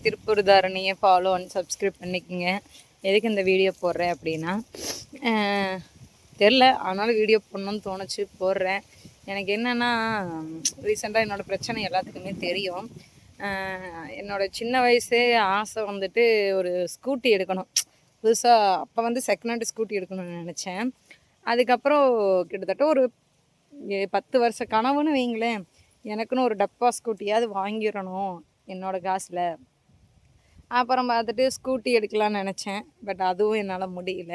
Tiruppur தாரணியை follow and subscribe பண்ணிக்கோங்க. எதுக்கு இந்த வீடியோ போடுறேன் அப்படின்னா, தெரில, ஆனாலும் வீடியோ போடணும்னு தோணுச்சு, போடுறேன். எனக்கு என்னென்னா, ரீசெண்டாக என்னோடய பிரச்சனை எல்லாத்துக்குமே தெரியும். என்னோடய சின்ன வயசே ஆசை வந்துட்டு ஒரு ஸ்கூட்டி எடுக்கணும். புதுசாக அப்போ வந்து செகண்ட் ஹேண்ட் ஸ்கூட்டி எடுக்கணும்னு நினச்சேன். அதுக்கப்புறம் கிட்டத்தட்ட ஒரு 10 வருஷ கனவுன்னு வைங்களேன். எனக்குன்னு ஒரு டப்பா ஸ்கூட்டியாவது வாங்கிடணும் என்னோடய காசில். அப்புறம் பார்த்துட்டு ஸ்கூட்டி எடுக்கலான்னு நினச்சேன். பட் அதுவும் என்னால் முடியல.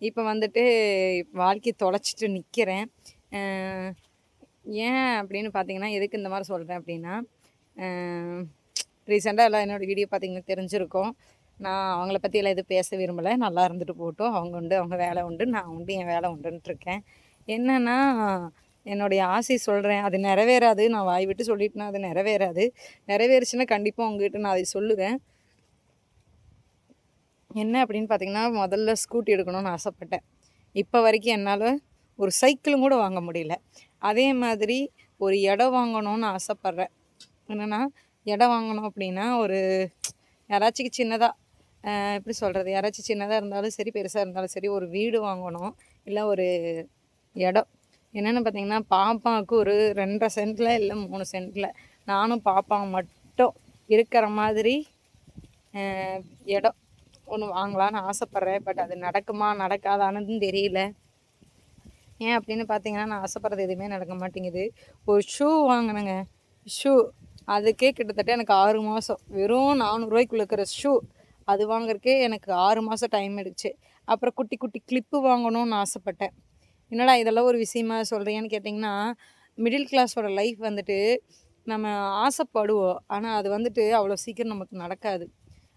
இப்போ வந்துட்டு வாழ்க்கையை தொலைச்சிட்டு நிற்கிறேன். ஏன் அப்படின்னு பார்த்தீங்கன்னா, எதுக்கு இந்த மாதிரி சொல்கிறேன் அப்படின்னா, ரீசெண்டாக எல்லாம் என்னோடய வீடியோ பார்த்தீங்கன்னா தெரிஞ்சிருக்கும். நான் அவங்கள பற்றியெல்லாம் எதுவும் பேச விரும்பலை. நல்லா இருந்துட்டு போகட்டும், அவங்க உண்டு அவங்க வேலை உண்டு, நான் உண்டு என் வேலை உண்டுன்ட்ருக்கேன். என்னென்னா, என்னுடைய ஆசை சொல்கிறேன், அது நிறைவேறாது. நான் வாய் விட்டு சொல்லிட்டேன்னா அது நிறைவேறாது. நிறைவேறுச்சுன்னா கண்டிப்பாக உங்ககிட்ட நான் அதை சொல்லுவேன். என்ன அப்படின்னு பார்த்தீங்கன்னா, முதல்ல ஸ்கூட்டி எடுக்கணும்னு ஆசைப்பட்டேன். இப்போ வரைக்கும் என்னால் ஒரு சைக்கிளும் கூட வாங்க முடியல. அதே மாதிரி ஒரு இடம் வாங்கணும்னு ஆசைப்பட்றேன். என்னென்னா, இடம் வாங்கணும் அப்படின்னா ஒரு யாராச்சும் சின்னதாக எப்படி சொல்கிறது, யாராச்சும் சின்னதாக இருந்தாலும் சரி, பெருசாக இருந்தாலும் சரி, ஒரு வீடு வாங்கணும். இல்லை ஒரு இடம். என்னென்னு பார்த்தீங்கன்னா, பாப்பாவுக்கு ஒரு 2.5 சென்ட்டில் இல்லை 3 சென்ட்டில் நானும் பாப்பா மட்டும் இருக்கிற மாதிரி இடம் ஒன்று வாங்கலான்னு ஆசைப்பட்றேன். பட் அது நடக்குமா நடக்காதான்னு தெரியல. ஏன் அப்படின்னு பார்த்தீங்கன்னா, நான் ஆசைப்பட்றது எதுவுமே நடக்க மாட்டேங்குது. ஒரு ஷூ வாங்கினேங்க. ஷூ அதுக்கே கிட்டத்தட்ட எனக்கு 6 மாதம். வெறும் 400 ரூபாய்க்குள்ள இருக்கிற ஷூ அது வாங்குறதுக்கே எனக்கு 6 மாதம் டைம் எடுத்துச்சு. அப்புறம் குட்டி குட்டி கிளிப்பு வாங்கணும்னு ஆசைப்பட்டேன். என்னடா இதெல்லாம் ஒரு விஷயமா சொல்கிறேன்னு கேட்டிங்கன்னா, மிடில் கிளாஸோட லைஃப் வந்துட்டு நம்ம ஆசைப்படுவோம். ஆனால் அது வந்துட்டு அவ்வளோ சீக்கிரம் நமக்கு நடக்காது.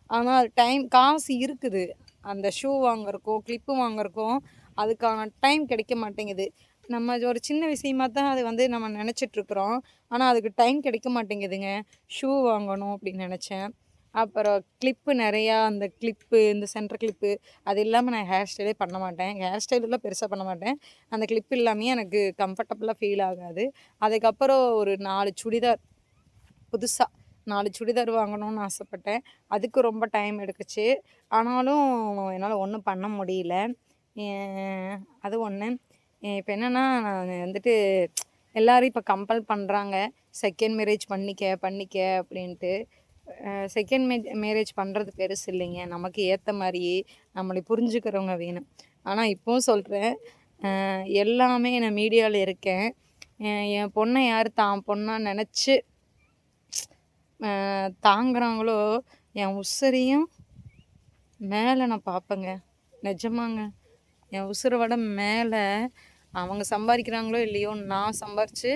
ஆனால் காசு இருக்குது. அந்த ஷூ வாங்குறக்கும், கிளிப்பு வாங்குறக்கும் அதுக்கான டைம் கிடைக்க மாட்டேங்குது. நம்ம ஒரு சின்ன விஷயமா தான் அது வந்து நம்ம நினச்சிட்ருக்குறோம். ஆனால் அதுக்கு டைம் கிடைக்க மாட்டேங்குதுங்க. ஷூ வாங்கணும் அப்படின்னு நினச்சேன். அப்புறம் கிளிப்பு நிறையா, அந்த கிளிப்பு, இந்த சென்டர் கிளிப்பு அது இல்லாமல் நான் ஹேர் ஸ்டைலே பண்ண மாட்டேன். ஹேர் ஸ்டைலெலாம் பெருசாக பண்ண மாட்டேன். அந்த கிளிப் இல்லாமையே எனக்கு கம்ஃபர்டபுளாக ஃபீல் ஆகாது. அதுக்கப்புறம் ஒரு 4 சுடிதார், புதுசாக 4 சுடிதார் வாங்கணும்னு ஆசைப்பட்டேன். அதுக்கு ரொம்ப டைம் எடுத்துச்சு. ஆனாலும் என்னால் ஒன்றும் பண்ண முடியல. அது ஒன்று. இப்போ என்னென்னா, நான் வந்துட்டு எல்லோரும் இப்போ கம்பல் பண்ணுறாங்க, செகண்ட் மேரேஜ் பண்ணிக்க அப்படின்ட்டு. செகண்ட் மேரேஜ் பண்ணுறது பெருசு இல்லைங்க. நமக்கு ஏற்ற மாதிரி நம்மளை புரிஞ்சுக்கிறவங்க வேணும். ஆனால் இப்போவும் சொல்கிறேன், எல்லாமே நான் மீடியாவில் இருக்கேன். என் பொண்ணை யார் தான் பொண்ணாக நினச்சி தாங்குறாங்களோ, என் உசுரையும் மேலே நான் பார்ப்பேங்க. நிஜமாங்க. என் உசுரை விட மேலே அவங்க சம்பாதிக்கிறாங்களோ இல்லையோ, நான் சம்பாரித்து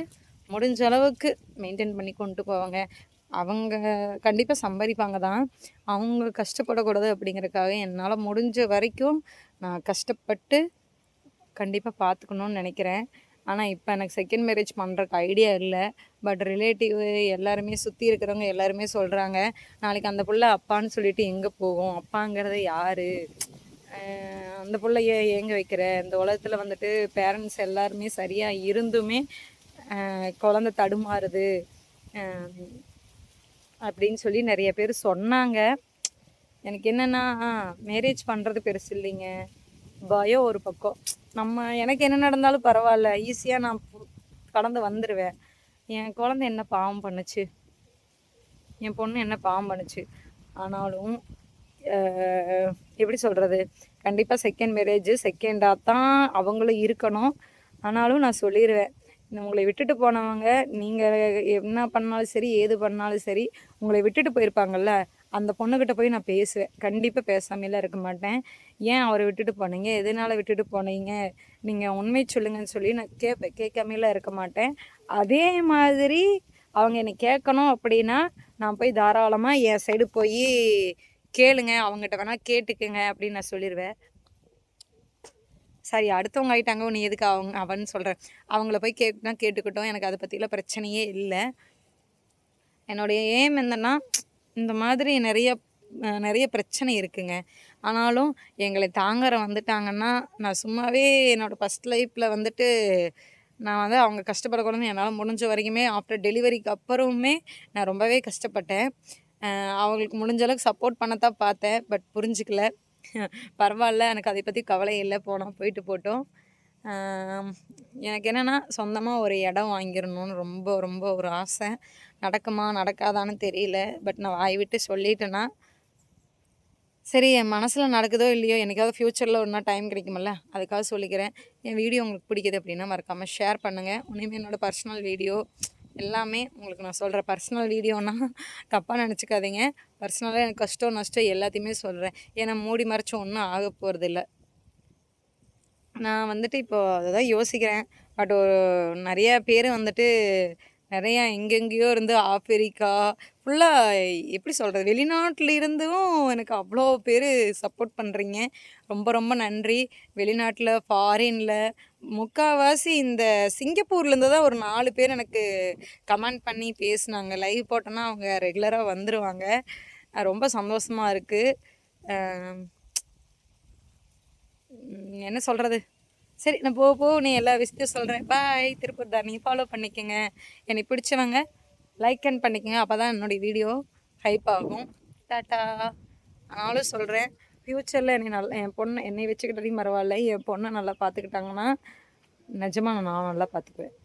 முடிஞ்ச அளவுக்கு மெயின்டைன் பண்ணி கொண்டு போவாங்க. அவங்க கண்டிப்பாக சம்பாதிப்பாங்க தான். அவங்க கஷ்டப்படக்கூடாது அப்படிங்கிறதுக்காக என்னால் முடிஞ்ச வரைக்கும் நான் கஷ்டப்பட்டு கண்டிப்பாக பார்த்துக்கணுன்னு நினைக்கிறேன். ஆனால் இப்போ எனக்கு செகண்ட் மேரேஜ் பண்ணுறக்கு ஐடியா இல்லை. பட் ரிலேட்டிவ் எல்லாருமே, சுற்றி இருக்கிறவங்க எல்லாருமே சொல்கிறாங்க, நாளைக்கு அந்த புள்ள அப்பான்னு சொல்லிட்டு எங்கே போகும்? அப்பாங்கிறது யார்? அந்த புள்ள ஏங்க வைக்கிற? இந்த உலகத்தில் வந்துட்டு பேரண்ட்ஸ் எல்லாருமே சரியாக இருந்துமே குழந்த தடுமாறுது அப்படின்னு சொல்லி நிறைய பேர் சொன்னாங்க. எனக்கு என்னென்னா, மேரேஜ் பண்ணுறது பெருசு இல்லைங்க, பயம் ஒரு பக்கம். எனக்கு என்ன நடந்தாலும் பரவாயில்ல, ஈஸியாக நான் கடந்து வந்துடுவேன். என் குழந்தை என்ன பாவம் பண்ணுச்சு? என் பொண்ணு என்ன பாவம் பண்ணுச்சு? ஆனாலும் எப்படி சொல்கிறது, கண்டிப்பாக செகண்ட் மேரேஜ் செகண்டாக தான் அவங்களும் இருக்கணும். ஆனாலும் நான் சொல்லிடுவேன், உங்களை விட்டுட்டு போனவங்க, நீங்கள் என்ன பண்ணாலும் சரி, ஏது பண்ணாலும் சரி, உங்களை விட்டுட்டு போயிருப்பாங்கள்ல, அந்த பொண்ணுக்கிட்ட போய் நான் பேசுவேன். கண்டிப்பாக பேசாமலாம் இருக்க மாட்டேன். ஏன் அவரை விட்டுட்டு போனீங்க? எதனால் விட்டுட்டு போனீங்க? நீங்கள் உண்மை சொல்லுங்கன்னு சொல்லி நான் கேட்பேன். கேட்காமலாம் இருக்க மாட்டேன். அதே மாதிரி அவங்க என்னை கேட்கணும் அப்படின்னா, நான் போய் தாராளமாக என் சைடு போய் கேளுங்க, அவங்ககிட்ட வேணால் கேட்டுக்குங்க அப்படின்னு நான் சொல்லிடுவேன். சரி, அடுத்தவங்க ஆகிட்டாங்க, நீ எதுக்கு அவன்னு சொல்கிறேன். அவங்கள போய் கேட்டுக்கிட்டோம், எனக்கு அதை பற்றிலாம் பிரச்சனையே இல்லை. என்னுடைய ஏம் என்னன்னா, இந்த மாதிரி நிறைய பிரச்சனை இருக்குங்க. ஆனாலும் எங்களை தாங்குற வந்துட்டாங்கன்னா, நான் சும்மாவே என்னோடய ஃபஸ்ட் லைஃப்பில் வந்துட்டு நான் வந்து அவங்க கஷ்டப்படக்கூடாதுன்னு என்னால் முடிஞ்ச வரைக்குமே ஆஃப்டர் டெலிவரிக்கு அப்புறமே நான் ரொம்பவே கஷ்டப்பட்டேன். அவங்களுக்கு முடிஞ்ச அளவுக்கு சப்போர்ட் பண்ணத்தான் பார்த்தேன். பட் புரிஞ்சுக்கல. பரவால்ல. எனக்கு அதை பத்தி கவலை இல்ல. போனா போயிட்டு போட்டும். ஆம், எனக்கு என்னன்னா, சொந்தமா ஒரு இடம் வாங்கிரணும்னு ரொம்ப ரொம்ப ஒரு ஆசை. நடக்குமா? நடக்காதான்னு தெரியல. பட் நான் வாய் விட்டு சொல்லிட்டேன்னா, சரி என் மனசுல நடக்குதோ இல்லையோ, என்னைக்காவது ஃப்யூச்சர்ல ஒரு நாள் டைம் கிடைக்கும்ல, அதுக்காக சொல்லிக்கிறேன். என் வீடியோ உங்களுக்கு பிடிக்குது அப்படின்னா மறக்காம ஷேர் பண்ணுங்க. உன்னையுமே என்னோட பர்சனல் வீடியோ எல்லாமே உங்களுக்கு நான் சொல்றேன். பர்சனல் வீடியோனா தப்பா நெனச்சுக்காதீங்க. பர்சனலா எனக்கு கஷ்டம், நஷ்டம் எல்லாத்தையுமே சொல்றேன். ஏன்னா மூடி மறைச்சு ஒண்ணும் ஆகப் போறதில்ல. நான் வந்துட்டு இப்போ அததான் யோசிக்கிறேன். பட் நெறைய பேரு வந்துட்டு நெறையா எங்கெங்கேயோ இருந்து ஆப்பிரிக்கா ஃபுல்லா எப்படி சொல்றது? வெளிநாட்டுல இருந்தும் எனக்கு அவ்ளோ பேரு சப்போர்ட் பண்றீங்க. ரொம்ப ரொம்ப நன்றி. வெளிநாட்ல, ஃபாரின்ல முக்காவாசி இந்த சிங்கப்பூர்லேருந்து தான் ஒரு 4 பேர் எனக்கு கமெண்ட் பண்ணி பேசுனாங்க. லைவ் போட்டோன்னா அவங்க ரெகுலரா வந்துருவாங்க. ரொம்ப சந்தோஷமா இருக்கு. அ என்ன சொல்றது? சரி நான் போக போக நீ எல்லா விஷயத்தையும் சொல்றேன். பாய். திருப்பூர் தாரணி ஃபாலோ பண்ணிக்கங்க. என்னைய பிடிச்சவங்க லைக் அண்ட் பண்ணிக்கங்க. அப்பதான் என்னுடைய வீடியோ ஹைப் ஆகும். டாட்டா. நானும் சொல்றேன். ஃப்யூச்சர்ல என் பொண்ணு என்னைய வச்சுக்கிட்டதையும் பரவால்ல. என் பொண்ண நல்லா பார்த்துக்கிட்டாங்கன்னா, நிஜமா நான் நல்லா பார்த்துக்குவேன்.